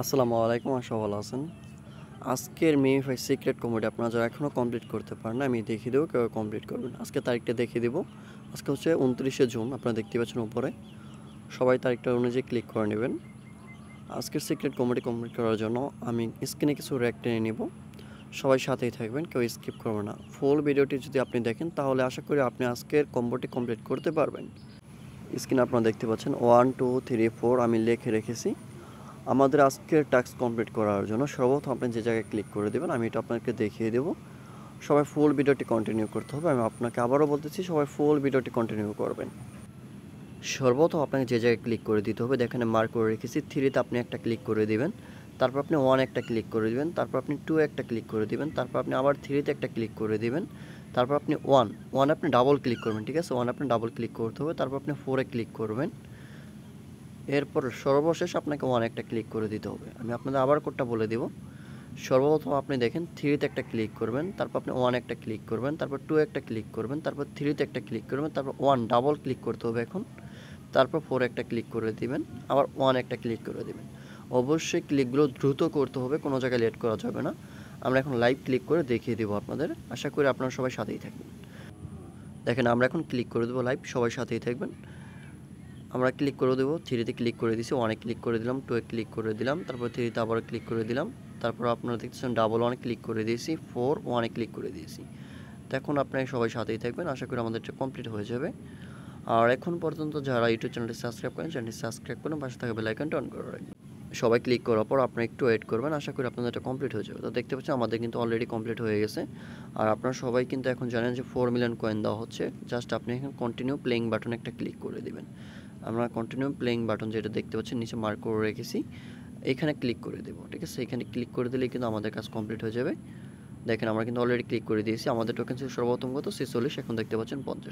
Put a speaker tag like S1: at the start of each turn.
S1: আসসালামু আলাইকুম, আশা ভালো আছেন। আজকের মিমিফাই সিক্রেট কমেডি আপনারা যারা এখনও কমপ্লিট করতে পারেন না, আমি দেখিয়ে দেবো কীভাবে কমপ্লিট করবেন। আজকে তারিখটা দেখিয়ে দেবো। আজকে হচ্ছে 29শে জুন, আপনারা দেখতে পাচ্ছেন উপরে। সবাই তারিখটা অনুযায়ী ক্লিক করে নেবেন। আজকের সিক্রেট কমেডি কমপ্লিট করার জন্য আমি স্ক্রিনে কিছু র্যাক টেনে নেব। সবাই সাথেই থাকবেন, কেউ স্কিপ করবে না। ফুল ভিডিওটি যদি আপনি দেখেন তাহলে আশা করি আপনি আজকের কম্বোটি কমপ্লিট করতে পারবেন। স্ক্রিনে আপনারা দেখতে পাচ্ছেন 1 2 3 4 আমি লিখে রেখেছি। আমাদের আজকের টাস্ক কমপ্লিট করার জন্য সর্বপ্রথম আপনি যে জায়গায় ক্লিক করে দেবেন, আমি এটা আপনাকে দেখিয়ে দেবো। সবাই ফুল ভিডিওটি কন্টিনিউ করতে হবে। আমি আপনাকে আবারও বলতেছি, সবাই ফুল ভিডিওটি কন্টিনিউ করবেন। সর্বপ্রথম আপনাকে যে জায়গায় ক্লিক করে দিতে হবে, এখানে মার্ক করে রেখেছি। 3তে আপনি একটা ক্লিক করে দিবেন, তারপর আপনি 1 একটা ক্লিক করে দিবেন, তারপর আপনি 2 একটা ক্লিক করে দিবেন, তারপর আপনি আবার 3তে একটা ক্লিক করে দিবেন, তারপর আপনি 1 আপনি ডাবল ক্লিক করবেন। ঠিক আছে, 1 আপনি ডাবল ক্লিক করতে হবে, তারপর আপনি 4-এ ক্লিক করবেন। এরপর সর্বশেষ আপনাকে 1 একটা ক্লিক করে দিতে হবে। আমি আপনাদের আবার কোডটা বলে দিব। সর্বপ্রথম আপনি দেখেন 3তে একটা ক্লিক করবেন, তারপর আপনি 1 একটা ক্লিক করবেন, তারপর 2 একটা ক্লিক করবেন, তারপর 3তে একটা ক্লিক করবেন, তারপর 1 ডাবল ক্লিক করতে হবে এখন, তারপর 4 একটা ক্লিক করে দিবেন, আবার 1 একটা ক্লিক করে দিবেন। অবশ্যই ক্লিকগুলো দ্রুত করতে হবে, কোনো জায়গায় লেট করা যাবে না। আমরা এখন লাইভ ক্লিক করে দেখিয়ে দেবো আপনাদের। আশা করি আপনারা সবাই সাথেই থাকবেন। দেখেন আমরা এখন ক্লিক করে দেবো লাইভ, সবাই সাথেই থাকবেন। আমরা ক্লিক করে দেবো। 3তে ক্লিক করে দিয়েছি, 1-এ ক্লিক করে দিলাম, 2-এ ক্লিক করে দিলাম, তারপর 3তে আবারও ক্লিক করে দিলাম, তারপর আপনারা দেখতেছেন ডাবল 1-এ ক্লিক করে দিয়েছি, 4 1-এ ক্লিক করে দিয়েছি। তো এখন আপনারা সবাই সাথেই থাকবেন, আশা করি আমাদের এটা কমপ্লিট হয়ে যাবে। আর এখন পর্যন্ত যারা ইউটিউব চ্যানেলটি সাবস্ক্রাইব করেন, চ্যানেলটি সাবস্ক্রাইব করুন, পাশে থাকা বেল আইকনটা অন করে রাখবেন। সবাই ক্লিক করার পর আপনারা একটু ওয়েট করবেন, আশা করি আপনাদের এটা কমপ্লিট হয়ে যাবে। তো দেখতে পাচ্ছেন আমাদের কিন্তু অলরেডি কমপ্লিট হয়ে গেছে। আর আপনারা সবাই কিন্তু এখন জানেন যে 4 মিলিয়ন কয়েন দেওয়া হচ্ছে। জাস্ট আপনি এখন কন্টিনিউ প্লেইং বাটনে একটা ক্লিক করে দিবেন। আমরা কন্টিনিউ প্লেইং বাটন যেটা দেখতে পাচ্ছেন নিচে মার্ক করে রেখেছি, এখানে ক্লিক করে দেবো। ঠিক আছে, এখানে ক্লিক করে দিলেই কিন্তু আমাদের কাজ কমপ্লিট হয়ে যাবে। দেখেন আমরা কিন্তু অলরেডি ক্লিক করে দিয়েছি। আমাদের টোকেন ছিল সর্বপ্রথম কত 46, এখন দেখতে পাচ্ছেন 50।